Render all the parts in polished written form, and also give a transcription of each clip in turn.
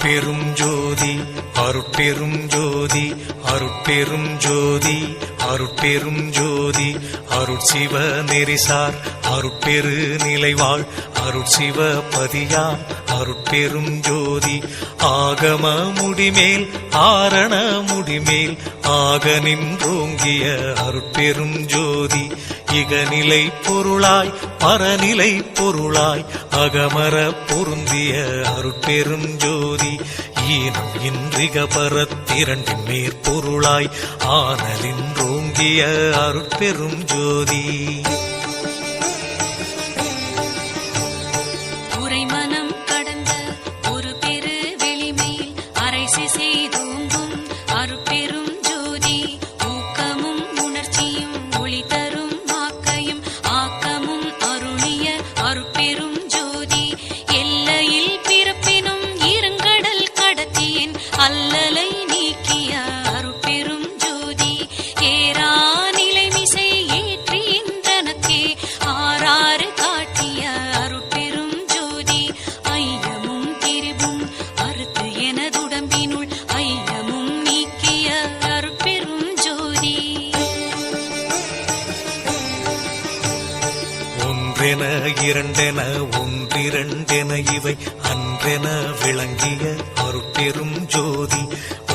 அருட்பெரும் ஜோதி அருட்பெரும் ஜோதி அருட்பெரும் ஜோதி அருட்பெரும் ஜோதி அருட்சிவ நெறிசார் அருட்பெரு நிலைவாழ் அருட்சிவ பதியாம் அருட்பெரும் ஜோதி ஆகம முடிமேல் ஆரண முடிமேல் ஆக நின்றோங்கிய அருட்பெரும் ஜோதி இகநிலை பொருளாய் பரநிலை பொருளாய் அகமர பொருந்திய அருட்பெரும் ஜோதி ஈனம் இன்றிக பரத்திரண்டின் மேற்பொருளாய் ஆனலின்றோங்கிய அருட்பெரும் ஜோதி உரைமனம் கடந்த ஒரு பெரு வெளிமையில் அரைசி செய்தோங்கும் அருட்பெரும் ஜோதி ஊக்கமும் உணர்ச்சியும் ஒளி தரும் வாக்கையும் ஆக்கமும் அருளிய அருட்பெரும் ஜோதி எல்லையில் பிறப்பினும் இருங்கடல் கடத்தியின் அல்லலை நீக்கிய அருட்பெரும் ஜோதி ஏரா நிலைமிசை ஏற்றின்றனக்கே ஆறாறு காட்டிய அருட்பெரும் ஜோதி ஐயமும் திரிவும் அறுத்து எனதுடம்பினுள் ஐயமும் நீக்கிய அருட்பெரும் ஜோதி ஒன்றென இரண்டென ஒன்றிரண்டென இவை அன்றென விளங்கிய அருட்பெரும் ஜோதி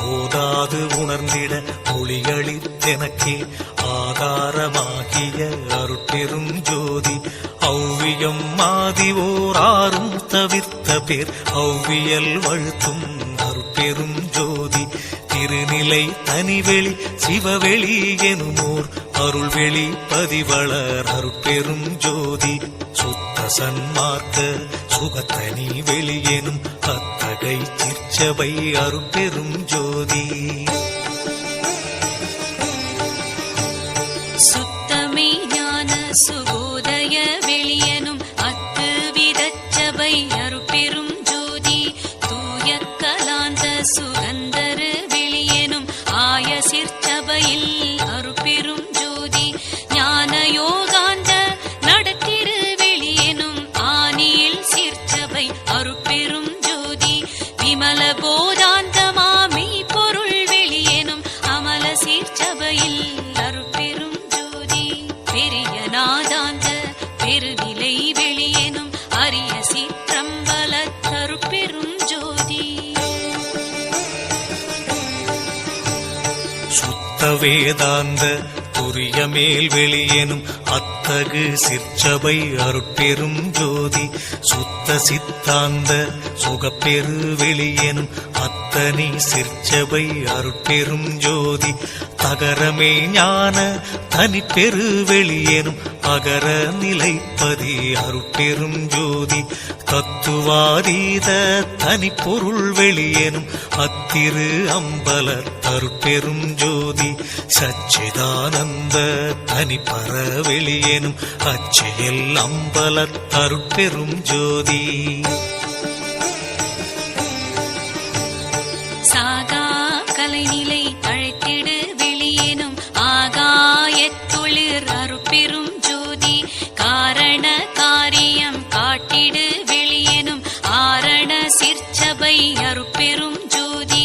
ஓதாது உணர்ந்திட ஒளிகளித்தெனக்கே ஆதாரமாகிய அருட்பெரும் ஜோதி ஔவியம் மாதிவோராரும் தவிர்த்த பேர் ஔவியல் வழுத்தும் அருட்பெரும் ஜோதி திருநிலை தனிவெளி சிவவெளி எனுமோர் அருள்வெளி பதிவளர் அருட்பெரும் ஜோதி சுத்த சன்மார்க்க சுகத்தனி வெளியெனும் அத்தகை சிற்சபை அருட்பெரும் ஜோதி சுத்தமே ஞான சுகோதய வெளியனும் அத்து விதச்சபை அருட்பெரும் ஜோதி தூய கலாந்த சுகந்தரு வெளியனும் ஆய சிற்சபையில் அருட்பெரும் ஜோதி ஞான யோகாந்த நடத்திரு வெளியனும் ஆனியில் சிற்சபை அருட்பெரும் ஜோதி விமல போதாந்தமாமி பொருள் வெளியனும் அமல சிற்சபையில் அருட்பெரும் ஜோதி பெரிய நாதாந்த பெருநிலை வெளியனும் அரிய சிற்றம்பல அருட்பெரும் ஜோதி சுத்த வேதாந்த துரிய மேல் வெளியெனும் அத்தகு சிற்சபை அருட்பெரும் ஜோதி சுத்த சித்தாந்த சுகப்பெரு வெளியெனும் அத்தனி சிற்சபை அருட்பெரும் ஜோதி தகரமே ஞான தனிப்பெரு வெளியெனும் அகர நிலைப்பதி அருட்பெரும் ஜோதி தத்துவாதீத தனிப்பொருள் வெளியெனும் அத்திரு அம்பல அருட்பெரும் ஜோதி சச்சிதானந்த தனிப்பர வெளியெனும் அச்செயல் அம்பல அருட்பெரும் ஜோதி சாகா கலைநிலை அழைத்திடு வெளியேனும் ஆகாயத்தொழிற் அருட்பெரும் ஜோதி காரண காரியம் காட்டிடு வெளியேனும் ஆரண சிற்சபை அருட்பெரும் ஜோதி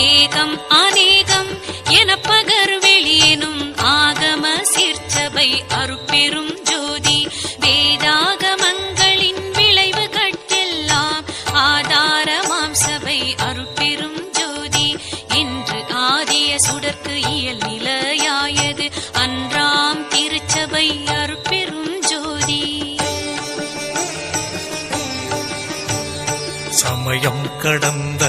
ஏகம் அநேகம் என பகர் வெளியேனும் ஆகம சிற்சபை அருட்பெரும் ஜோதி வேதாகமங்களின் விளைவு கட்டெல்லாம் ஆதாரமாம் சபை அருட்பெரும் ஜோதி என்று ஆதிய சுடர்க்கு இயல் நிலையாயது அன்றாம் திருச்சபை அருட்பெரும் ஜோதி சமயம் கடந்த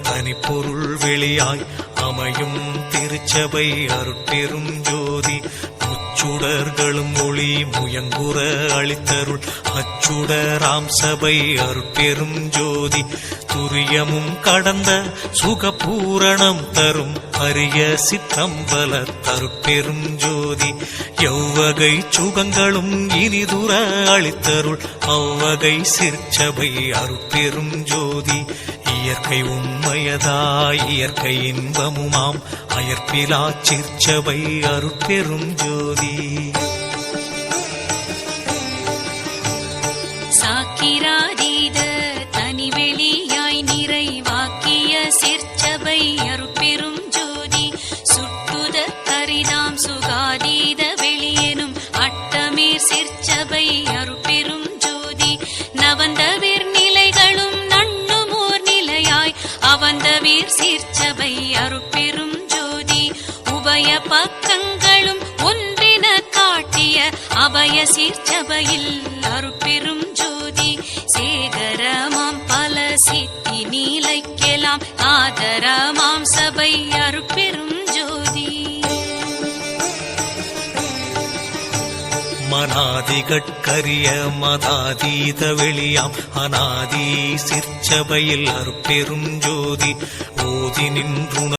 தனிப்பொருள் வெளியாய் அமையும் திருச்சபை அருட்பெரும் ஜோதி முச்சுடர்களும் ஒளி முயங்குற அளித்தருள் அச்சுடராம் சபை அருட்பெரும் ஜோதி துரியமும் கடந்த சுகபூரணம் தரும் அரிய சிற்றம்பல அருட்பெரும் ஜோதி எவ்வகை சுகங்களும் இனிதுர அளித்தருள் அவ்வகை சிற்சபை அருட்பெரும் ஜோதி இயற்கை உண்மையதாய் இயற்கை இன்பமுமாம் அயற்பிலா சிற்சபை அருட்பெரும் ஜோதி சாக்கிராதீத தனிவெளியாய் நிறைவாக்கிய சுகாதீத வெளியெனும் அட்டமீர் சிற்சபை அருட்பெரும் ஜோதி நவந்தவீர் நிலைகளும் நண்ணுமோர் நிலையாய் அவந்தவீர் சீர்ச்சபை அருட்பெரும் ஜோதி உபய பக்கங்களும் ஒன்றின காட்டிய அபய சீர்ச்சபையில் அருட்பெரும் ஜோதி சேகரமாம் பல சித்தி நீலைக்கெல்லாம் ஆதரமாம் சபை அருட்பெரும் ஜோதி மனாதிகட்கரிய மதாதீத வெளியாம் அநாதி சிற்சபையில் அருட்பெரும் ஜோதி ஓதி நின்று